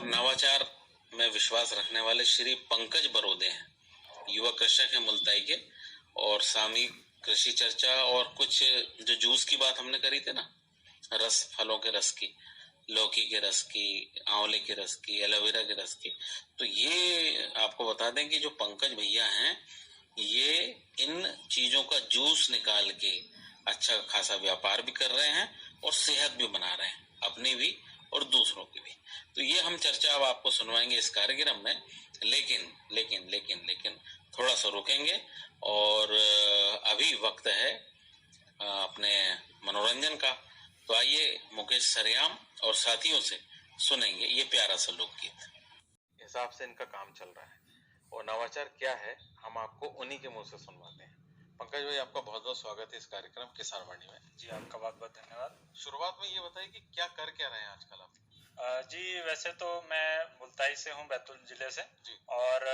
और नवाचार में विश्वास रखने वाले श्री पंकज बरोदे हैं, युवा कृषक हैं मुल्ताई के। और सामयिक कृषि चर्चा और कुछ जो जूस की बात हमने करी थी ना, रस, फलों के रस की, लौकी के रस की, आंवले के रस की, एलोवेरा के रस की, तो ये आपको बता दें कि जो पंकज भैया हैं ये इन चीजों का जूस निकाल के अच्छा खासा व्यापार भी कर रहे हैं और सेहत भी बना रहे हैं, अपनी भी और दूसरों की भी। तो ये हम चर्चा अब आपको सुनवाएंगे इस कार्यक्रम में, लेकिन लेकिन लेकिन लेकिन थोड़ा सा रुकेंगे और अभी वक्त है अपने मनोरंजन का। तो आइए मुकेश सरेआम और साथियों से सुनेंगे ये प्यारा सा लोकगीत। हिसाब से इनका काम चल रहा है और नवाचार क्या है हम आपको उन्हीं के मुंह से सुनवाते हैं। पंकज भाई, आपका बहुत बहुत स्वागत है इस कार्यक्रम किसान वाणी में। जी, आपका बहुत बहुत धन्यवाद। शुरुआत में ये बताइए कि क्या रहे हैं आजकल आप? जी, वैसे तो मैं मुल्ताई से हूँ, बैतूल जिले से जी। और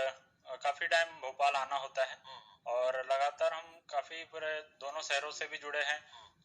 काफ़ी टाइम भोपाल आना होता है और लगातार हम काफ़ी पूरे दोनों शहरों से भी जुड़े हैं।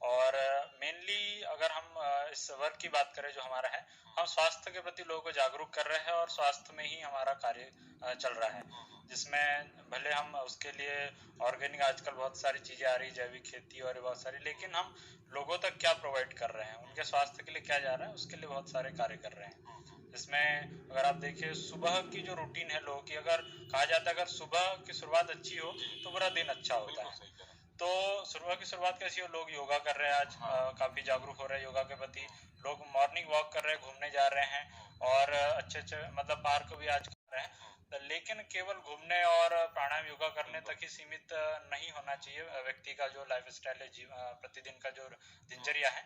और मेनली अगर हम इस वर्क की बात करें जो हमारा है, हम स्वास्थ्य के प्रति लोगों को जागरूक कर रहे हैं और स्वास्थ्य में ही हमारा कार्य चल रहा है, जिसमें भले हम उसके लिए ऑर्गेनिक आजकल बहुत सारी चीज़ें आ रही, जैविक खेती और बहुत सारी, लेकिन हम लोगों तक क्या प्रोवाइड कर रहे हैं, उनके स्वास्थ्य के लिए क्या जा रहा है, उसके लिए बहुत सारे कार्य कर रहे हैं। जिसमें अगर आप देखिए सुबह की जो रूटीन है लोगों की, अगर कहा जाता है अगर सुबह की शुरुआत अच्छी हो तो पूरा दिन अच्छा होता है। तो सुबह की शुरुआत कैसी हो, लोग योगा कर रहे हैं आज, काफी जागरूक हो रहे हैं योगा के प्रति, लोग मॉर्निंग वॉक कर रहे हैं, घूमने जा रहे हैं और अच्छे अच्छे मतलब पार्क भी आज कर रहे हैं। लेकिन केवल घूमने और प्राणायाम योगा करने तक ही सीमित नहीं होना चाहिए व्यक्ति का जो लाइफ स्टाइल है, प्रतिदिन का जो दिनचर्या है।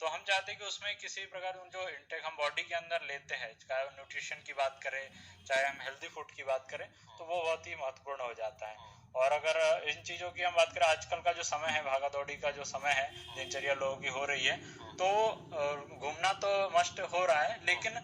तो हम चाहते हैं कि उसमें किसी प्रकार जो इंटेक हम बॉडी के अंदर लेते हैं, चाहे न्यूट्रिशन की बात करें, चाहे हम हेल्दी फूड की बात करें, तो वो बहुत ही महत्वपूर्ण हो जाता है। और अगर इन चीज़ों की हम बात करें, आजकल का जो समय है, भागा दौड़ी का जो समय है, दिनचर्या लोगों की हो रही है, तो घूमना तो मस्ट हो रहा है, लेकिन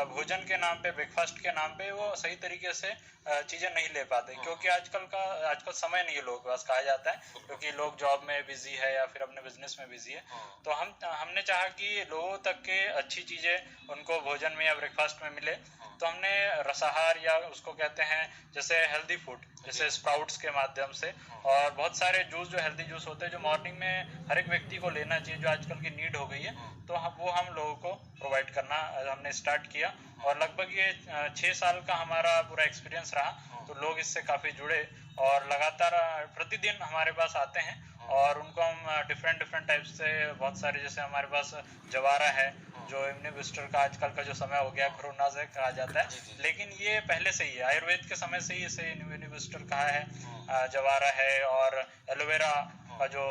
भोजन के नाम पे, ब्रेकफास्ट के नाम पे वो सही तरीके से चीज़ें नहीं ले पाते, क्योंकि आजकल समय नहीं है लोगों के पास, कहा जाता है, क्योंकि लोग जॉब में बिजी है या फिर अपने बिजनेस में बिजी है। तो हमने चाहा कि लोगों तक के अच्छी चीज़ें उनको भोजन में या ब्रेकफास्ट में मिले, तो हमने रसाहार या उसको कहते हैं जैसे हेल्दी फूड, जैसे स्प्राउट्स के माध्यम से, और बहुत सारे जूस जो हेल्दी जूस होते हैं जो मॉर्निंग में हर एक व्यक्ति को लेना चाहिए, जो आजकल की नीड हो गई है, तो हम लोगों को प्रोवाइड करना हमने स्टार्ट किया। और लगभग ये 6 साल का हमारा पूरा एक्सपीरियंस रहा, तो लोग इससे काफ़ी जुड़े और लगातार प्रतिदिन हमारे पास आते हैं और उनको हम डिफरेंट टाइप से बहुत सारे, जैसे हमारे पास जवारा है जो इम्यूनो बूस्टर का आजकल का जो समय हो गया, कोरोना से कहा जाता है, लेकिन ये पहले से ही है, आयुर्वेद के समय से ही इसे इम्यूनो बूस्टर कहा है। जवारा है और एलोवेरा का जो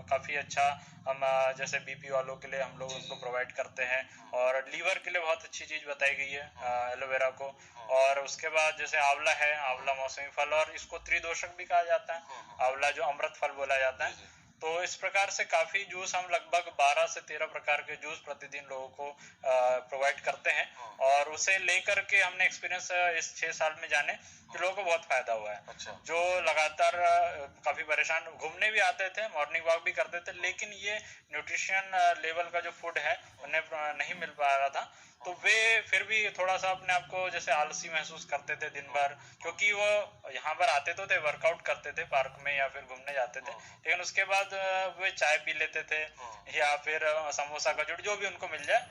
काफ़ी अच्छा हम जैसे बीपी वालों के लिए हम लोग उसको प्रोवाइड करते हैं, और लीवर के लिए बहुत अच्छी चीज़ बताई गई है एलोवेरा को। और उसके बाद जैसे आंवला है, आंवला मौसमी फल, और इसको त्रिदोषक भी कहा जाता है, आंवला जो अमृत फल बोला जाता है। तो इस प्रकार से काफ़ी जूस हम लगभग 12 से 13 प्रकार के जूस प्रतिदिन लोगों को प्रोवाइड करते हैं, और उसे लेकर के हमने एक्सपीरियंस इस 6 साल में जाने कि लोगों को बहुत फायदा हुआ है। अच्छा। जो लगातार काफ़ी परेशान, घूमने भी आते थे, मॉर्निंग वॉक भी करते थे, लेकिन ये न्यूट्रिशन लेवल का जो फूड है उन्हें नहीं मिल पा रहा था, तो वे फिर भी थोड़ा सा अपने आप को जैसे आलसी महसूस करते थे दिन भर, क्योंकि वो यहाँ पर आते तो थे, वर्कआउट करते थे पार्क में या फिर घूमने जाते थे, लेकिन उसके बाद वे चाय पी लेते थे या फिर समोसा कचौड़ी जो भी उनको मिल जाए,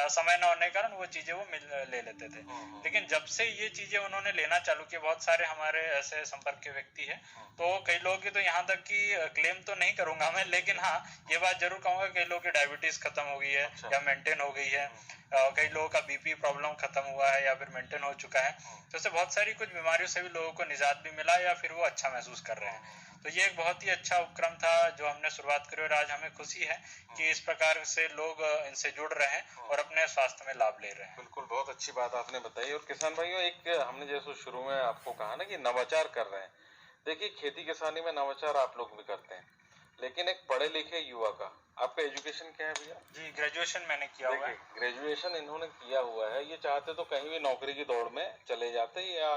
समय न होने के कारण वो चीज़ें वो ले लेते थे। लेकिन जब से ये चीज़ें उन्होंने लेना चालू की, बहुत सारे हमारे ऐसे संपर्क के व्यक्ति हैं, तो कई लोगों की तो यहाँ तक कि क्लेम तो नहीं करूँगा मैं, लेकिन हाँ ये बात जरूर कहूँगा, कई लोगों की डायबिटीज़ खत्म हो गई है या मेंटेन हो गई है, कई लोगों का बीपी प्रॉब्लम खत्म हुआ है या फिर मेंटेन हो चुका है, तो इससे बहुत सारी कुछ बीमारियों से भी लोगों को निजात भी मिला या फिर वो अच्छा महसूस कर रहे हैं। तो ये एक बहुत ही अच्छा उपक्रम था जो हमने शुरुआत करी, और आज हमें खुशी है कि इस प्रकार से लोग इनसे जुड़ रहे हैं और अपने स्वास्थ्य में लाभ ले रहे हैं। बिल्कुल, बहुत अच्छी बात आपने बताई। और किसान भाइयों, एक हमने जैसे शुरू में आपको कहा ना कि नवाचार कर रहे हैं, देखिए खेती किसानी में नवाचार आप लोग भी करते हैं, लेकिन एक पढ़े लिखे युवा का, आपका एजुकेशन क्या है भैया? जी, ग्रेजुएशन मैंने किया हुआ है। ग्रेजुएशन इन्होंने किया हुआ है, ये चाहते तो कहीं भी नौकरी की दौड़ में चले जाते, या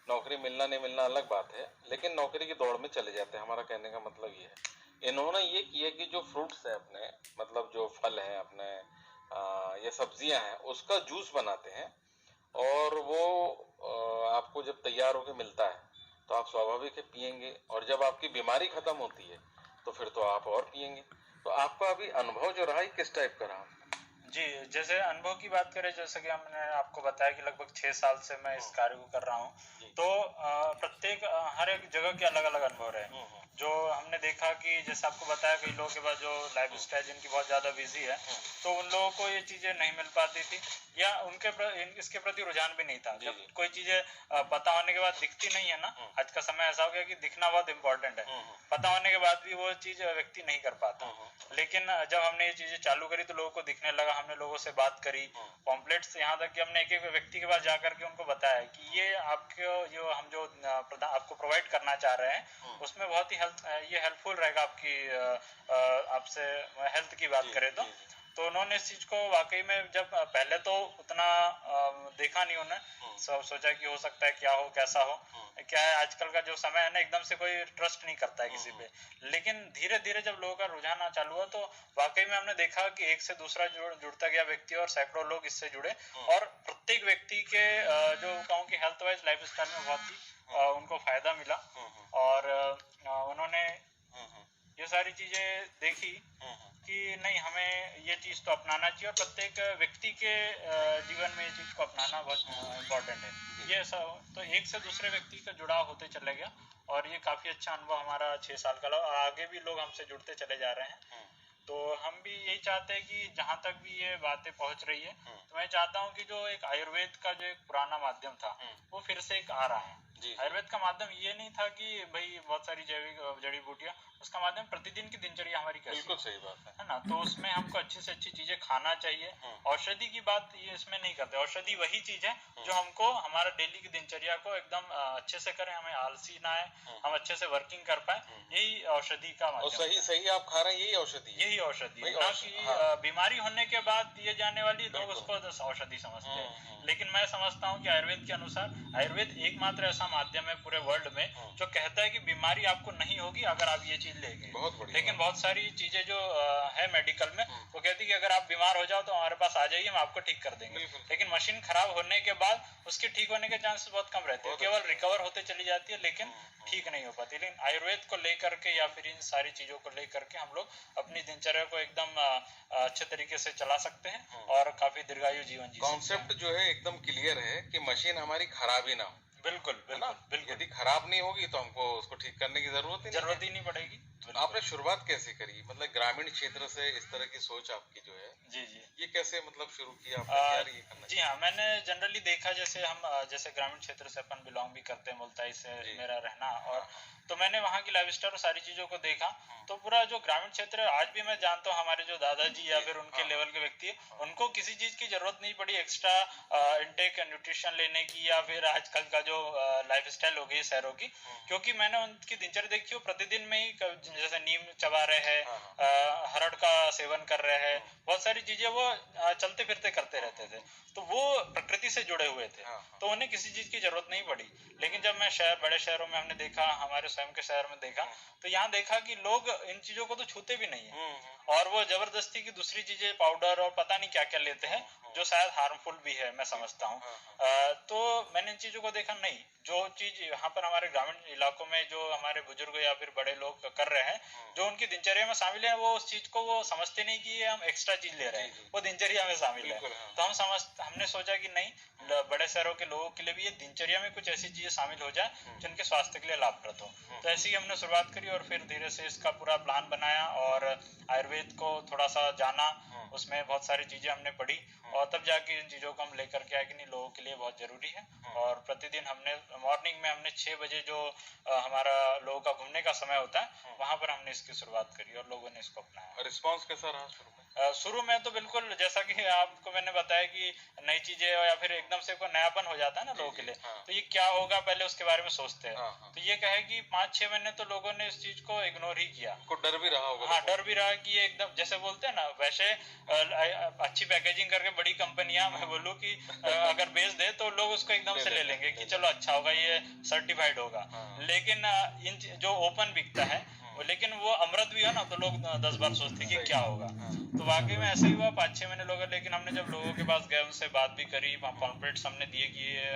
नौकरी मिलना नहीं मिलना अलग बात है, लेकिन नौकरी की दौड़ में चले जाते हैं। हमारा कहने का मतलब ये है, इन्होंने ये किया कि जो फ्रूट्स है अपने, मतलब जो फल है अपने, ये सब्जियां हैं, उसका जूस बनाते हैं जब तैयार होके मिलता है तो आप स्वाभाविक है पिएंगे, और जब आपकी बीमारी खत्म होती है तो फिर तो आप और पिएंगे। तो आपका अभी अनुभव जो रहा है किस टाइप का रहा? जी, जैसे अनुभव की बात करें, जैसे कि हमने आपको बताया कि लगभग 6 साल से मैं इस कार्य को कर रहा हूँ। तो प्रत्येक हर एक जगह के अलग-अलग अनुभव रहे। जो हमने देखा कि जैसे आपको बताया कई लोगों के पास जो लाइफ स्टाइल जिनकी बहुत ज़्यादा बिजी है, तो उन लोगों को ये चीज़ें नहीं मिल पाती थी, या उनके इसके प्रति रुझान भी नहीं था। जब कोई चीज़ें पता होने के बाद दिखती नहीं है ना, आज का समय ऐसा हो गया कि दिखना बहुत इंपॉर्टेंट है। पता होने के बाद भी वो चीज़ व्यक्ति नहीं कर पाता। लेकिन जब हमने ये चीज़ें चालू करी तो लोगों को दिखने लगा, हमने लोगों से बात करी, पॉम्पलेट्स, यहाँ तक कि हमने एक एक व्यक्ति के पास जाकर के उनको बताया कि ये आपको जो हम जो आपको प्रोवाइड करना चाह रहे हैं उसमें बहुत ही ये हेल्पफुल रहेगा आपकी आपसे हेल्थ की बात करें तो उन्होंने इस चीज़ को वाकई में, जब पहले तो उतना देखा नहीं उन्होंने, सोचा कि हो सकता है क्या हो कैसा हो, क्या है आजकल का जो समय है ना, एकदम से कोई ट्रस्ट नहीं करता है किसी पे। लेकिन धीरे धीरे जब लोगों का रुझान चालू हुआ तो वाकई में हमने देखा कि एक से दूसरा जुड़ता गया व्यक्ति, और सैकड़ों लोग इससे जुड़े, और प्रत्येक व्यक्ति के जो कहूँ कि हेल्थ वाइज लाइफ स्टाइल में बहुत ही उनको फायदा मिला, और उन्होंने ये सारी चीजें देखी कि नहीं, हमें ये चीज तो अपनाना चाहिए, और प्रत्येक व्यक्ति के जीवन में ये चीज को अपनाना बहुत इम्पोर्टेंट है। ये सब तो एक से दूसरे व्यक्ति का जुड़ाव होते चले गया, और ये काफी अच्छा अनुभव हमारा 6 साल का रहा, और आगे भी लोग हमसे जुड़ते चले जा रहे हैं। तो हम भी यही चाहते हैं कि जहाँ तक भी ये बातें पहुँच रही है, तो मैं चाहता हूँ कि जो एक आयुर्वेद का जो एक पुराना माध्यम था वो फिर से एक आ रहा है। आयुर्वेद का माध्यम ये नहीं था कि भाई बहुत सारी जैविक जड़ी बूटियां, उसका माध्यम प्रतिदिन की दिनचर्या हमारी कैसी, बिल्कुल सही बात है ना। तो उसमें हमको अच्छी से अच्छी चीजें खाना चाहिए। औषधि की बात ये इसमें नहीं करते। औषधि वही चीज है जो हमको हमारा डेली की दिनचर्या को एकदम अच्छे से करें, हमें आलसी ना आए, हम अच्छे से वर्किंग कर पाए, यही औषधि का माध्यम। और सही आप खा रहे हैं, यही औषधि, यही औषधि है ना कि बीमारी होने के बाद दिए जाने वाली लोग उसको औषधि समझते हैं। लेकिन मैं समझता हूँ कि आयुर्वेद के अनुसार आयुर्वेद एकमात्र ऐसा माध्यम है पूरे वर्ल्ड में जो कहता है कि बीमारी आपको नहीं होगी अगर आप ये चीज लेंगे। लेकिन बहुत सारी चीजें जो है मेडिकल में, वो कहती है कि अगर आप बीमार हो जाओ तो हमारे पास आ जाइए, हम आपको ठीक कर देंगे। लेकिन मशीन खराब होने के बाद उसके ठीक होने के चांसेस बहुत कम रहते हैं, केवल रिकवर होते चली जाती है, लेकिन ठीक नहीं हो पाती। लेकिन आयुर्वेद को लेकर के या फिर इन सारी चीजों को लेकर के हम लोग अपनी दिनचर्या को एकदम अच्छे तरीके से चला सकते हैं और काफी दीर्घायु जीवन जी सकते हैं। कॉन्सेप्ट जो है एकदम क्लियर है कि मशीन हमारी खराब ही ना हो। बिल्कुल बिल्कुल। यदि खराब नहीं होगी तो हमको उसको ठीक करने की जरूरत ही नहीं पड़ेगी। आपने शुरुआत कैसे करी, मतलब ग्रामीण क्षेत्र से इस तरह की सोच आपकी जो है, जी ये कैसे मतलब शुरू किया आपने? जी हाँ, मैंने जनरली देखा, जैसे ग्रामीण क्षेत्र से अपन बिलोंग भी करते हैं, मुल्ताई से मेरा रहना, और तो मैंने वहाँ की लाइफ स्टाइल और सारी चीजों को देखा। तो पूरा जो ग्रामीण क्षेत्र है, आज भी मैं जानता हूँ हमारे जो दादाजी या फिर उनके लेवल के व्यक्ति है, उनको किसी चीज की जरूरत नहीं पड़ी एक्स्ट्रा इनटेक न्यूट्रिशन लेने की, या फिर आजकल का जो लाइफ स्टाइल हो गई शहरों की। क्योंकि मैंने उनकी दिनचर्या देखी, वो प्रतिदिन में ही जैसे नीम चबा रहे हैं, हरड़ का सेवन कर रहे हैं, बहुत सारी चीजें वो चलते फिरते करते रहते थे। तो वो प्रकृति से जुड़े हुए थे, तो उन्हें किसी चीज की जरूरत नहीं पड़ी। लेकिन जब मैं बड़े शहरों में हमने देखा, हमारे स्वयं के शहर में देखा, तो यहाँ देखा कि लोग इन चीजों को तो छूते भी नहीं है, और वो जबरदस्ती की दूसरी चीजें, पाउडर और पता नहीं क्या क्या लेते हैं, जो शायद हार्मफुल भी है, मैं समझता हूँ। तो मैंने इन चीजों को देखा, नहीं, जो चीज यहाँ पर हमारे ग्रामीण इलाकों में जो हमारे बुजुर्ग या फिर बड़े लोग कर रहे हैं, जो उनकी दिनचर्या में शामिल है, वो उस चीज को वो समझते नहीं कि ये हम एक्स्ट्रा चीज ले रहे हैं, वो दिनचर्या में शामिल है। तो हमने सोचा कि नहीं, बड़े शहरों के लोगों के लिए भी ये दिनचर्या में कुछ ऐसी चीजें शामिल हो जाए जिनके स्वास्थ्य के लिए लाभप्रद हो। तो ऐसे ही हमने शुरुआत करी, और फिर धीरे से इसका पूरा प्लान बनाया, और आयुर्वेद को थोड़ा सा जाना, उसमें बहुत सारी चीजें हमने पढ़ी, और तब जाके इन चीजों को हम लेकर के आए कि नहीं, लोगों के लिए बहुत जरूरी है। और प्रतिदिन हमने मॉर्निंग में 6 बजे जो हमारा लोगों का घूमने का समय होता है, वहां पर हमने इसकी शुरुआत करी, और लोगों ने इसको अपनाया। रिस्पांस कैसा रहा शुरू में? तो बिल्कुल, जैसा कि आपको मैंने बताया कि नई चीजें या फिर एकदम से कोई नयापन हो जाता है ना लोगों के लिए, तो ये क्या होगा पहले उसके बारे में सोचते हैं। तो ये कहे कि 5-6 महीने तो लोगों ने इस चीज को इग्नोर ही किया। डर भी रहा होगा। हाँ, डर भी रहा कि ये एकदम, जैसे बोलते हैं ना, वैसे अच्छी पैकेजिंग करके बड़ी कंपनियां, मैं बोलूँ कि अगर बेच दे तो लोग उसको एकदम से ले लेंगे कि चलो अच्छा होगा, ये सर्टिफाइड होगा। लेकिन इन जो ओपन बिकता है, लेकिन वो अमृत भी है ना, तो लोग 10 बार सोचते कि क्या होगा। तो वाकई में ऐसा ही हुआ 5-6 महीने लोग, लेकिन हमने जब लोगों के पास गए, उनसे बात भी करी, पॉम्पलेट्स हमने दिए कि ये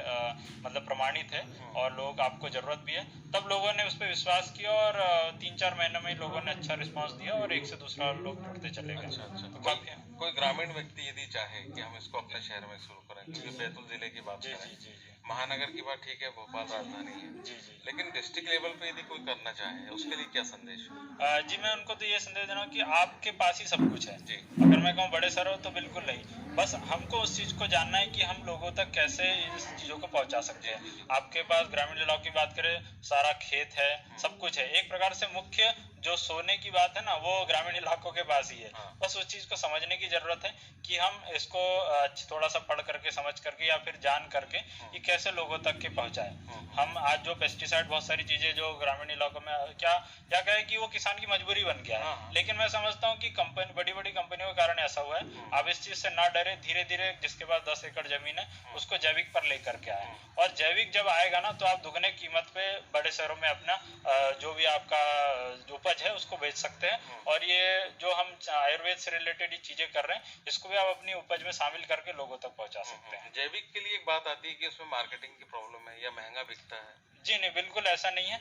मतलब प्रमाणित है और लोग आपको ज़रूरत भी है, तब लोगों ने उस पर विश्वास किया और 3-4 महीनों में लोगों ने अच्छा रिस्पांस दिया और एक से दूसरा लोग जुड़ते चले गए। अच्छा। तो कोई काफ़ी कोई ग्रामीण व्यक्ति यदि चाहे कि हम इसको अपने शहर में शुरू करें, क्योंकि बैतूल जिले की बात जी करें, जी जी जी महानगर की बात ठीक है, भोपाल राजधानी है, जी जी लेकिन डिस्ट्रिक्ट लेवल पे यदि कोई करना चाहे उसके लिए क्या संदेश है? जी मैं उनको तो ये संदेश दे रहा हूँ कि आपके पास ही सब कुछ है। जी। अगर मैं कहूँ बड़े शहरों तो बिल्कुल नहीं, बस हमको उस चीज़ को जानना है कि हम लोगों तक कैसे इस चीज़ों को पहुंचा सकते हैं। आपके पास ग्रामीण इलाकों की बात करें, सारा खेत है, सब कुछ है, एक प्रकार से मुख्य जो सोने की बात है ना, वो ग्रामीण इलाकों के पास ही है। बस उस चीज़ को समझने की ज़रूरत है कि हम इसको थोड़ा सा पढ़ करके, समझ करके या फिर जान करके कि कैसे लोगों तक के पहुंचाएं। हम आज जो पेस्टिसाइड, बहुत सारी चीज़ें जो ग्रामीण इलाकों में क्या कहे कि वो किसान की मजबूरी बन गया है, लेकिन मैं समझता हूँ कि कंपनी, बड़ी बड़ी कंपनियों के कारण ऐसा हुआ है। आप इस चीज़ से ना डरे, धीरे धीरे जिसके पास 10 एकड़ जमीन है उसको जैविक पर लेकर के आए, और जैविक जब आएगा ना तो आप दुगने कीमत पे बड़े शहरों में अपना जो भी आपका जो उपज है उसको बेच सकते हैं। और ये जो हम आयुर्वेद से रिलेटेड चीजें कर रहे हैं, इसको भी आप अपनी उपज में शामिल करके लोगों तक पहुंचा सकते हैं। जैविक के लिए एक बात आती है कि उसमें मार्केटिंग की प्रॉब्लम है या महंगा बिकता है। जी नहीं, बिल्कुल ऐसा नहीं है।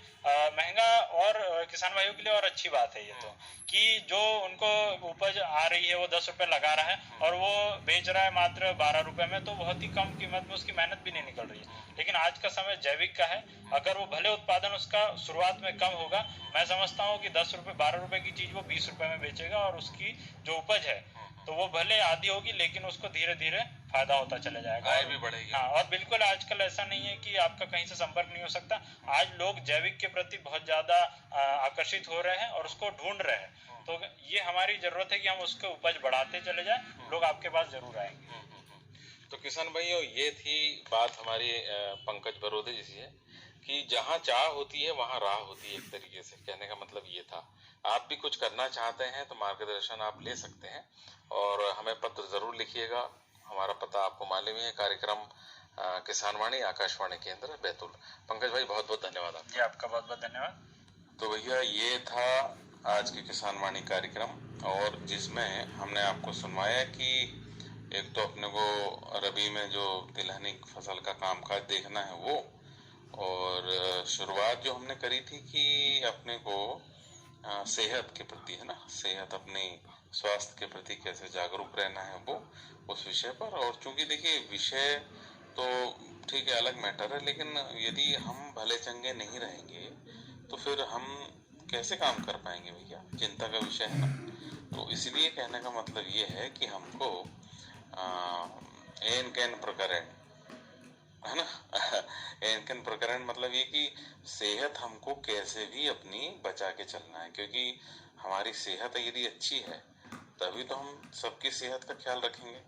महंगा, और किसान भाइयों के लिए और अच्छी बात है ये तो, कि जो उनको उपज आ रही है वो 10 रुपए लगा रहा है और वो बेच रहा है मात्र 12 रुपए में, तो बहुत ही कम कीमत में उसकी मेहनत भी नहीं निकल रही है। लेकिन आज का समय जैविक का है, अगर वो भले उत्पादन उसका शुरुआत में कम होगा, मैं समझता हूँ कि 10 रुपए 12 रुपए की चीज वो 20 रुपए में बेचेगा, और उसकी जो उपज है तो वो भले आधी होगी, लेकिन उसको धीरे धीरे फायदा होता चला जाएगा, आय भी बढ़ेगी। हाँ, और बिल्कुल आजकल ऐसा नहीं है कि आपका कहीं से संपर्क नहीं हो सकता। आज लोग जैविक के प्रति बहुत ज्यादा आकर्षित हो रहे हैं और उसको ढूंढ रहे हैं। तो ये हमारी जरूरत है कि हम उसके उपज बढ़ाते चले जाएं, लोग आपके पास जरूर आएंगे। तो किसान भाइयों, ये थी बात हमारी पंकज बरोदे जी से, कि जहाँ चाह होती है वहाँ राह होती है। एक तरीके से कहने का मतलब ये था। आप भी कुछ करना चाहते हैं तो मार्गदर्शन आप ले सकते हैं, और हमें पत्र जरूर लिखिएगा। हमारा पता आपको मालूम है। कार्यक्रम किसान वाणी, आकाशवाणी केंद्र बैतूल। पंकज भाई, बहुत बहुत धन्यवाद आपका। जी, आपका बहुत बहुत धन्यवाद। तो भैया, ये था आज के किसान वाणी कार्यक्रम, और जिसमें हमने आपको सुनवाया कि एक तो अपने को रबी में जो तिलहनी फसल का कामकाज देखना है वो, और शुरुआत जो हमने करी थी कि अपने को सेहत के प्रति, है ना, सेहत, अपनी स्वास्थ्य के प्रति कैसे जागरूक रहना है वो, उस विषय पर। और चूंकि देखिए, विषय तो ठीक है, अलग मैटर है, लेकिन यदि हम भले चंगे नहीं रहेंगे तो फिर हम कैसे काम कर पाएंगे भैया? चिंता का विषय है ना। तो इसलिए कहने का मतलब ये है कि हमको एन कैन प्रकरण, है ना, एन कैन प्रकरण मतलब ये कि सेहत हमको कैसे भी अपनी बचा के चलना है, क्योंकि हमारी सेहत यदि अच्छी है तभी तो हम सबकी सेहत का ख्याल रखेंगे,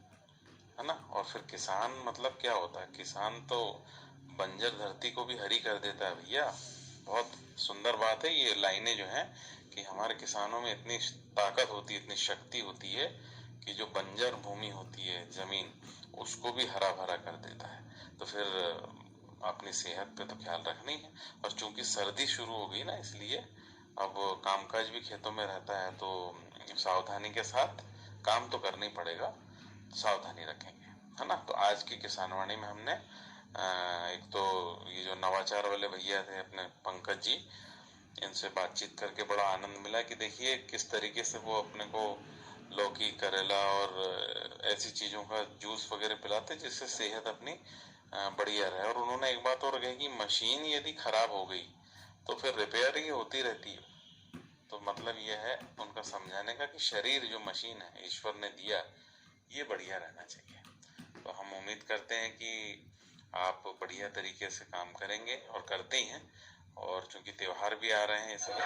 है ना। और फिर किसान मतलब क्या होता है? किसान तो बंजर धरती को भी हरी कर देता है भैया। बहुत सुंदर बात है ये लाइनें जो हैं, कि हमारे किसानों में इतनी ताकत होती है, इतनी शक्ति होती है कि जो बंजर भूमि होती है, जमीन, उसको भी हरा भरा कर देता है। तो फिर अपनी सेहत पे तो ख्याल रखना ही है। और चूंकि सर्दी शुरू हो गई ना, इसलिए अब कामकाज भी खेतों में रहता है, तो सावधानी के साथ काम तो करना ही पड़ेगा। सावधानी रखेंगे, है ना। तो आज की किसानवाणी में हमने एक तो ये जो नवाचार वाले भैया थे अपने पंकज जी, इनसे बातचीत करके बड़ा आनंद मिला कि देखिए किस तरीके से वो अपने को लौकी, करेला और ऐसी चीजों का जूस वगैरह पिलाते जिससे सेहत अपनी बढ़िया रहे। और उन्होंने एक बात और कही कि मशीन यदि खराब हो गई तो फिर रिपेयर ही होती रहती है। तो मतलब ये है उनका समझाने का कि शरीर जो मशीन है ईश्वर ने दिया, ये बढ़िया रहना चाहिए। तो हम उम्मीद करते हैं कि आप बढ़िया तरीके से काम करेंगे, और करते ही हैं। और चूंकि त्योहार भी आ रहे हैं, इसलिए